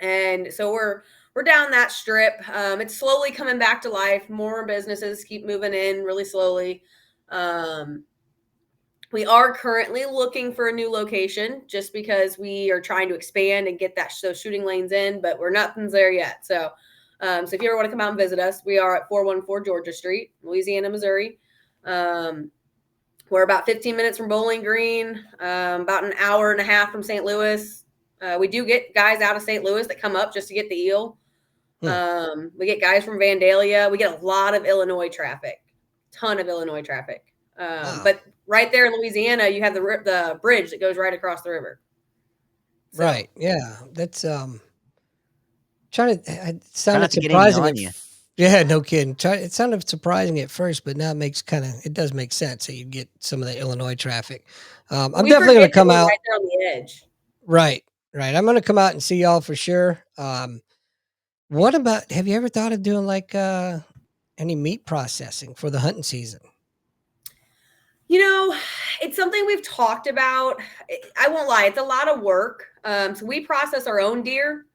And so we're down that strip. It's slowly coming back to life. More businesses keep moving in really slowly. We are currently looking for a new location just because we are trying to expand and get those shooting lanes in, but nothing's there yet. So if you ever want to come out and visit us, we are at 414 Georgia Street, Louisiana, Missouri. We're about 15 minutes from Bowling Green, about an hour and a half from St. Louis. We do get guys out of St. Louis that come up just to get the eel. We get guys from Vandalia. We get a lot of Illinois traffic, ton of Illinois traffic. Wow. But right there in Louisiana, you have the bridge that goes right across the river. So, Right. Yeah. That's it Try sounded not to get any surprising on you. yeah, no kidding. It sounded surprising at first, but now it does make sense that you get some of the Illinois traffic. I'm we definitely going forget to come that we're out. right there on the edge. Right. Right. I'm going to come out and see y'all for sure. What about, have you ever thought of doing like any meat processing for the hunting season? You know, it's something we've talked about. I won't lie, it's a lot of work. So we process our own deer,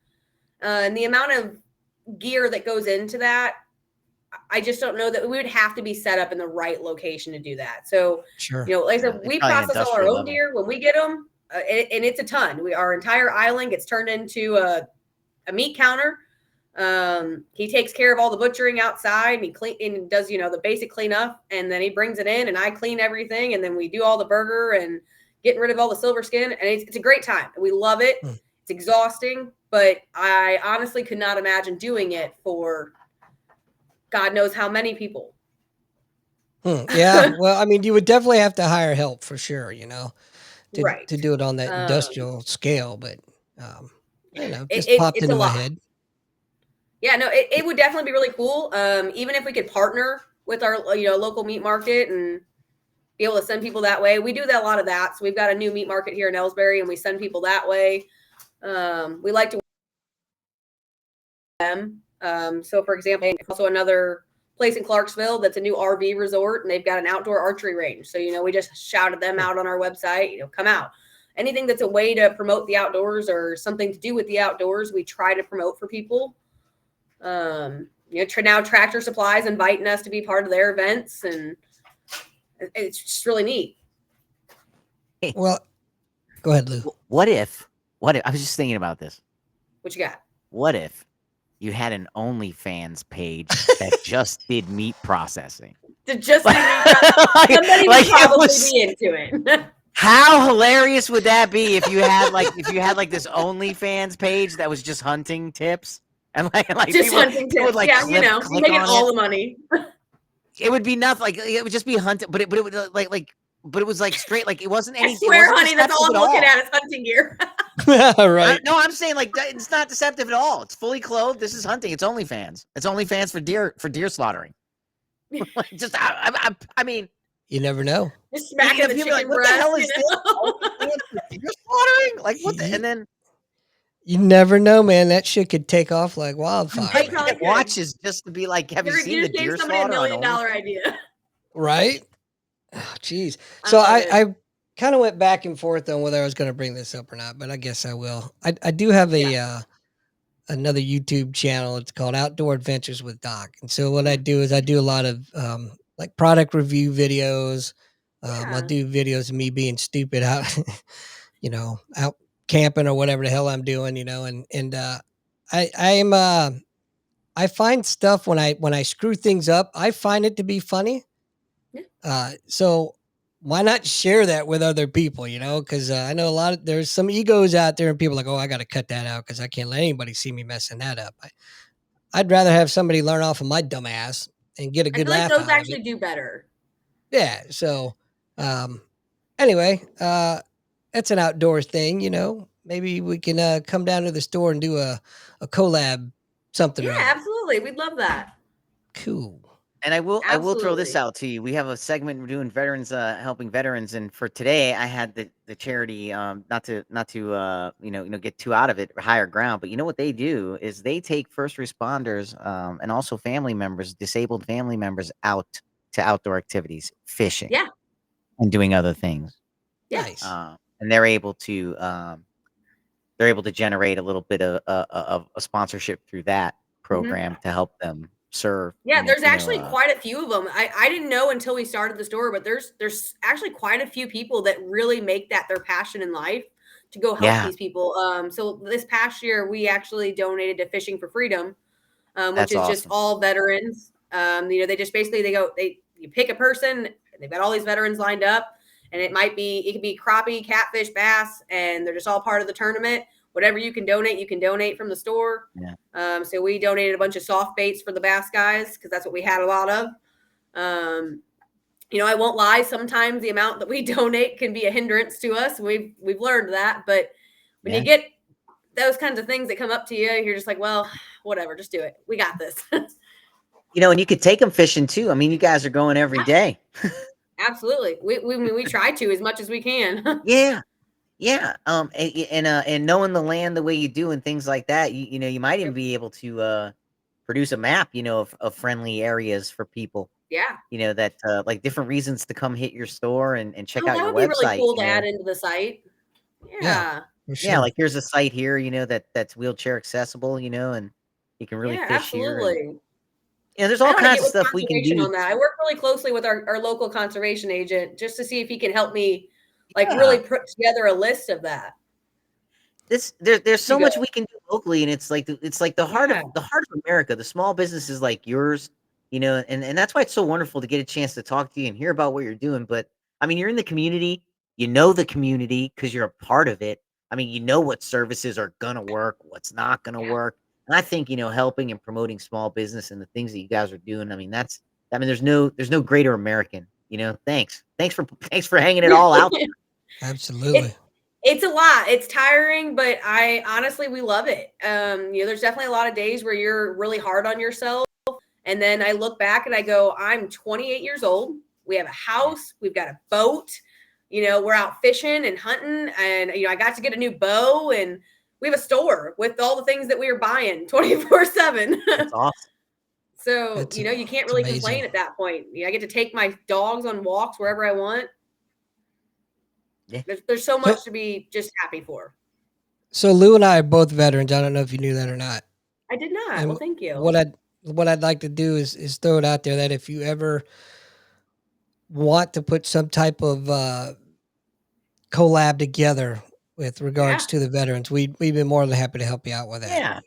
and the amount of gear that goes into that, I just don't know that we would have to be set up in the right location to do that. So, Sure. like I said, It's we probably an process all our industrial own level. deer when we get them, and it's a ton. Our entire island gets turned into a meat counter. He takes care of all the butchering outside, and he does the basic cleanup, and then he brings it in, and I clean everything, and then we do all the burger and getting rid of all the silver skin, and it's a great time. We love it. It's exhausting, but I honestly could not imagine doing it for God knows how many people. Yeah. Well, I mean, you would definitely have to hire help for sure, Right. to do it on that industrial scale. But, just popped it's a into my lot. head. Yeah, no, it would definitely be really cool. Even if we could partner with our local meat market and be able to send people that way. We do a lot of that. So we've got a new meat market here in Ellsbury, and we send people that way. We like to them. So for example, also another place in Clarksville that's a new RV resort, and they've got an outdoor archery range. So we just shouted them out on our website. Come out. Anything that's a way to promote the outdoors or something to do with the outdoors, we try to promote for people. Now Tractor Supply's inviting us to be part of their events, and it's just really neat. Well, go ahead, Lou. What if I was just thinking about this. What you got? What if you had an OnlyFans page that just did meat processing? Somebody would probably be into it. How hilarious would that be if you had this OnlyFans page that was just hunting tips and like just people, hunting tips? would, Yeah, click making on all it. the money. It would be nothing. Like it would just be hunting, but it would but it was like straight. Like it wasn't any. I swear, it wasn't honey, that's all I'm looking at is hunting gear. Right. I'm saying like it's not deceptive at all. It's fully clothed. This is hunting. It's OnlyFans. It's OnlyFans for deer slaughtering. Just I mean, you never know. Just smacking the chicken like, what breast. the hell is this? Deer slaughtering? Like what? And then you never know, man. That shit could take off like wildfire. I probably could. Watches just to be like, have you seen the deer somebody slaughter? $1 million idea. Right? Oh, jeez. So I kind of went back and forth on whether I was going to bring this up or not, but I guess I will. I do have another YouTube channel. It's called Outdoor Adventures with Doc. And so what I do is I do a lot of like product review videos. I'll do videos of me being stupid out, out camping or whatever the hell I'm doing, and I find stuff when I screw things up, I find it to be funny. So why not share that with other people, because I know there's some egos out there and people are like, oh, I got to cut that out because I can't let anybody see me messing that up. I'd rather have somebody learn off of my dumb ass and get a good laugh those out actually of it. do better. Yeah. So anyway, that's an outdoor thing, maybe we can come down to the store and do a collab something. Yeah, absolutely. We'd love that. Cool. And I will throw this out to you. We have a segment we're doing veterans, helping veterans, and for today I had the charity, not to get too out of it, higher ground, but you know what they do is they take first responders, and also family members, disabled family members, out to outdoor activities, fishing, and doing other things. Nice. And they're able to generate a little bit of a sponsorship through that program to help them serve. Yeah, there's actually quite a few of them. I didn't know until we started the store, but there's actually quite a few people that really make that their passion in life to go help these people. So this past year we actually donated to Fishing for Freedom, which is just all veterans. They just basically you pick a person, they've got all these veterans lined up, and it could be crappie, catfish, bass, and they're just all part of the tournament. whatever you can donate from the store. Yeah. So we donated a bunch of soft baits for the bass guys because that's what we had a lot of. I won't lie. Sometimes the amount that we donate can be a hindrance to us. We've learned that, but when you get those kinds of things that come up to you, you're just like, well, whatever, just do it. We got this. And you could take them fishing too. I mean, you guys are going every day. Absolutely. We try to as much as we can. Yeah. Yeah. And knowing the land the way you do and things like that, you might even be able to produce a map, of friendly areas for people, Yeah. that like different reasons to come hit your store and check out That your would be really website, cool to add into the site. Yeah, Yeah. for Yeah, sure. like here's a site here, that's wheelchair accessible, and you can really Yeah, fish here. And absolutely. there's I all want to kinds get of with stuff we can conservation do. on that. I work really closely with our local conservation agent just to see if he can help me like Yeah. really put together a list of that. There's To so go. much we can do locally, and it's like the heart Yeah. of America, the small businesses like yours, and that's why it's so wonderful to get a chance to talk to you and hear about what you're doing. But I mean, you're in the community, the community because you're a part of it. I mean, what services are gonna work, what's not gonna Yeah. work, and I think helping and promoting small business and the things that you guys are doing. I mean, there's no greater American. Thanks for hanging it all out. Absolutely. It's a lot. It's tiring, but we love it. There's definitely a lot of days where you're really hard on yourself. And then I look back and I go, I'm 28 years old. We have a house. We've got a boat. We're out fishing and hunting. And, I got to get a new bow and we have a store with all the things that we were buying 24/7. That's awesome. So, It's you can't it's really amazing. complain at that point. I get to take my dogs on walks wherever I want. Yeah. There's so So much to be just happy for. so Lou and I are both veterans. I don't know if you knew that or not. I did not. Well, And thank you. what I'd like to do is throw it out there that if you ever want to put some type of collab together with regards Yeah. to the veterans, we'd be more than happy to help you out with that. Yeah.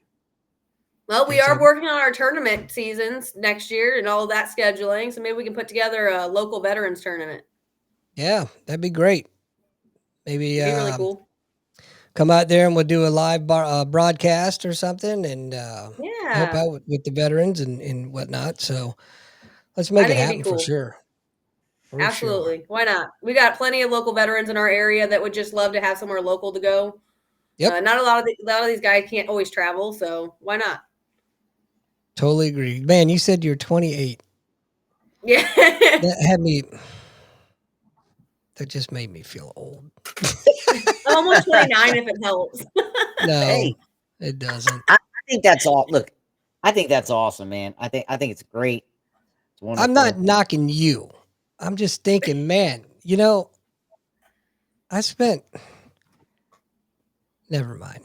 Well, we And are so working on our tournament seasons next year and all that scheduling. So maybe we can put together a local veterans tournament. yeah, that'd be great. Maybe It'd be really cool. come out there and we'll do a live broadcast or something and help Yeah. out with the veterans and whatnot. So let's I make it think it'd be happen for cool. sure. For sure. Absolutely. Why not? We got plenty of local veterans in our area that would just love to have somewhere local to go. Yep. Not a lot of these guys can't always travel, so why not? Totally agree. Man, you said you're 28. Yeah. That had me. That just made me feel old. I'm almost 29 if it helps. No, Hey, it doesn't. I think that's all. Look, I think that's awesome, man. I think it's great. It's I'm not wonderful. knocking you. I'm just thinking, man, I spent. Never mind.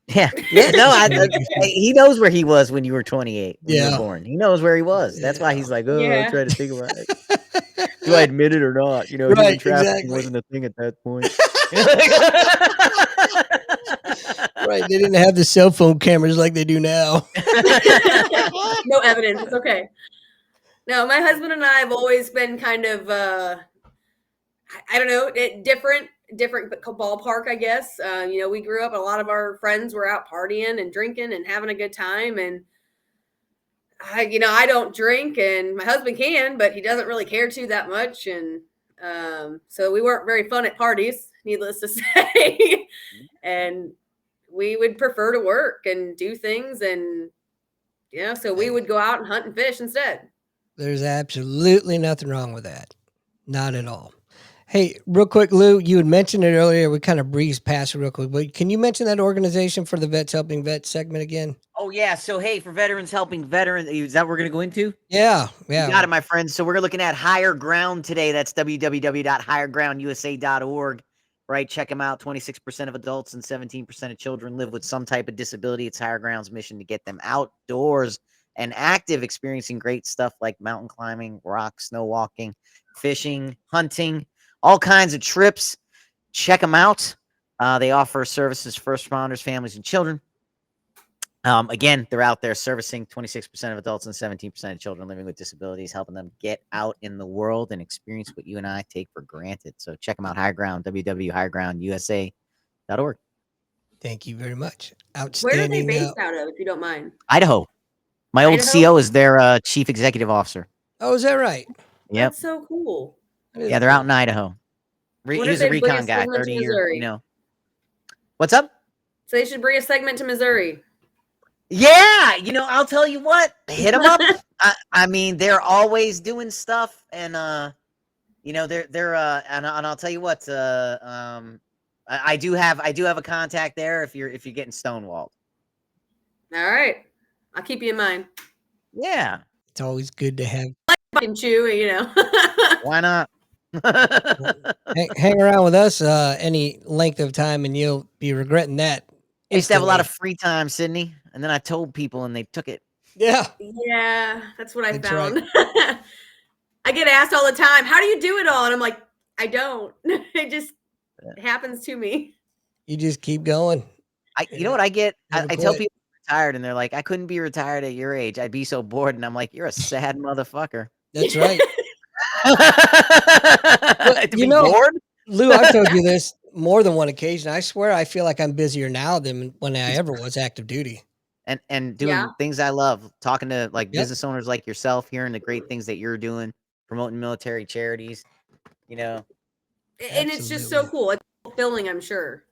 Yeah, yeah. No, Just made me feel. he knows where he was when you were 28, when you were Yeah. born. He knows where he was. That's why Yeah. he's like, oh, I'm Yeah. trying to think about it. Do I admit it or not? Human Right. trafficking Exactly. wasn't a thing at that point. Right. They didn't have the cell phone cameras like they do now. No evidence. It's okay. No, my husband and I have always been kind of I don't know, different ballpark, I guess. We grew up, a lot of our friends were out partying and drinking and having a good time. And I don't drink and my husband can, but he doesn't really care to that much. And so we weren't very fun at parties, needless to say. And we would prefer to work and do things. And, so we Hey, would go out and hunt and fish instead. there's absolutely nothing wrong with that. Not at all. Hey, real quick, Lou, you had mentioned it earlier. We kind of breezed past it real quick, but can you mention that organization for the Vets Helping Vets segment again? Oh yeah. So hey, for veterans helping veterans, is that what we're gonna go into? Yeah, You yeah. got it, my friends. So we're looking at Higher Ground today. That's www.highergroundusa.org. Right, check them out. 26% of adults and 17% of children live with some type of disability. It's Higher Ground's mission to get them outdoors and active, experiencing great stuff like mountain climbing, rock, snow walking, fishing, hunting, all kinds of trips. Check them out. They offer services for first responders, families, and children. Again, they're out there servicing 26% of adults and 17% of children living with disabilities, helping them get out in the world and experience what you and I take for granted. So check them out, Higher Ground, www.highergroundusa.org. Thank you very much. Where are they Outstanding. based out of, if you don't mind? Idaho. My old Idaho? CO is their chief executive officer. Oh, is that right? Yep. That's so cool. That is Yeah, they're cool. out in Idaho. Wonder He if was a they'd bring a recon guy, segment to 30 years, Missouri. What's up? So they should bring a segment to Missouri. Yeah, I'll tell you what, hit them up. I mean, they're always doing stuff, and they're and I'll tell you what, I do have a contact there if you're getting stonewalled. All right, I'll keep you in mind. Yeah, It's always good to have. Fucking chew, why not? Hang around with us any length of time, and you'll be regretting that. I used to have a lot Instantly. of free time, Sydney, and then I told people, and they took it. Yeah. Yeah, that's what I That's found. Right. I get asked all the time, "How do you do it all?" And I'm like, I don't. It just happens to me. You just keep going. You know what I get? Never I tell quit. people I'm retired, and they're like, "I couldn't be retired at your age. I'd be so bored." And I'm like, "You're a sad motherfucker." That's right. To be bored? Lou, I've told you this more than one occasion. I swear I feel like I'm busier now than when I ever was active duty. And doing things I love, talking to business Yep. owners like yourself, hearing the great things that you're doing, promoting military charities, And it's just so Absolutely. cool. It's fulfilling, I'm sure.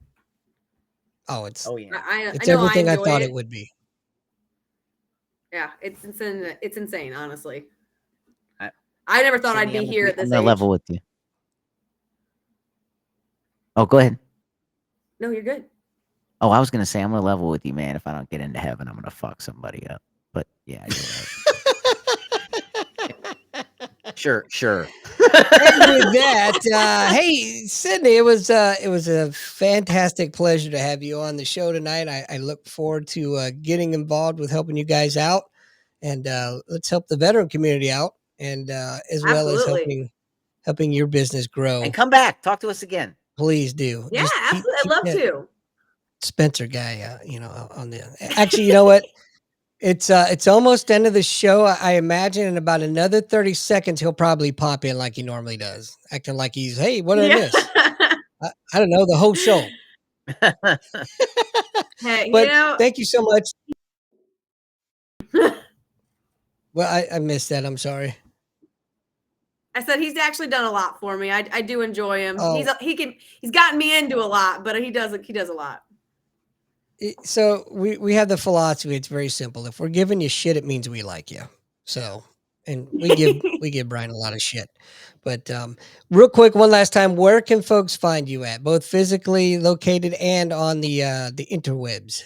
Oh, it's Oh yeah. it's I know everything I enjoy thought it would be. Yeah, it's insane. It's insane, honestly. I- I never thought I'd Sydney, be here at I'm this gonna age. level with you. Oh, go ahead. No, you're good. Oh, I was gonna say I'm gonna level with you, man. If I don't get into heaven, I'm gonna fuck somebody up. But yeah, you're right. Sure. And with that, hey, Sydney, it was a fantastic pleasure to have you on the show tonight. I look forward to getting involved with helping you guys out, and let's help the veteran community out, and as well as Absolutely. helping your business grow. And come back, talk to us again. Please do. Yeah, Just absolutely. I'd love that to. Spencer guy, on the. Actually, you know what? It's almost end of the show. I imagine in about another 30 seconds, he'll probably pop in like he normally does, acting like he's, hey, what did I miss? I don't know, the whole show. Hey, But thank you so much. Well, I missed that. I'm sorry. I said he's actually done a lot for me. I do enjoy him. Oh. He's gotten me into a lot, but he does a lot. So we have the philosophy. It's very simple. If we're giving you shit, it means we like you. So, and we give Brian a lot of shit. But real quick, one last time, where can folks find you at, both physically located and on the interwebs?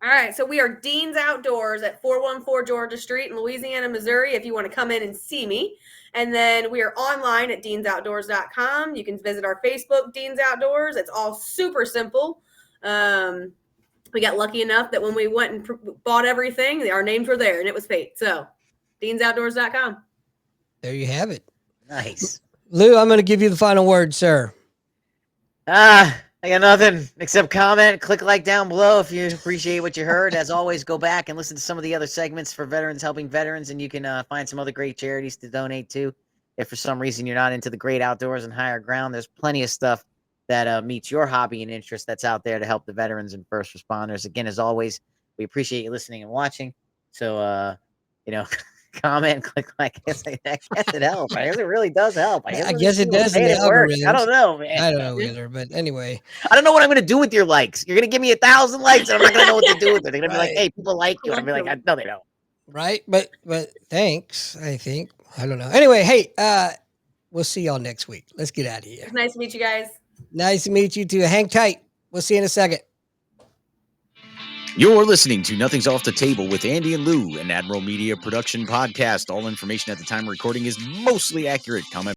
All right, so we are Dean's Outdoors at 414 Georgia Street in Louisiana, Missouri, if you want to come in and see me. And then we are online at deansoutdoors.com. You can visit our Facebook, Dean's Outdoors. It's all super simple. We got lucky enough that when we went and bought everything, our names were there, and it was fate. So, deansoutdoors.com. There you have it. Nice. Lou, I'm going to give you the final word, sir. I got nothing except comment, click like down below if you appreciate what you heard. As always, go back and listen to some of the other segments for veterans helping veterans, and you can find some other great charities to donate to. If for some reason you're not into the great outdoors and higher ground, there's plenty of stuff that meets your hobby and interest that's out there to help the veterans and first responders. Again, as always, we appreciate you listening and watching. So, comment, click like. I guess it helps. I guess it really does help. I guess it does in the algorithms. I don't know, man. I don't know either, but anyway. I don't know what I'm going to do with your likes. You're going to give me 1,000 likes, and I'm not going to know what to do with it. They're going to be like, hey, people like you. And I'm going to be like, no, they don't. Right? But thanks, I think. I don't know. Anyway, hey, we'll see y'all next week. Let's get out of here. It's nice to meet you guys. Nice to meet you too. Hang tight. We'll see you in a second. You're listening to Nothing's Off the Table with Andy and Lou, an Admiral Media production podcast. All information at the time of recording is mostly accurate. Comment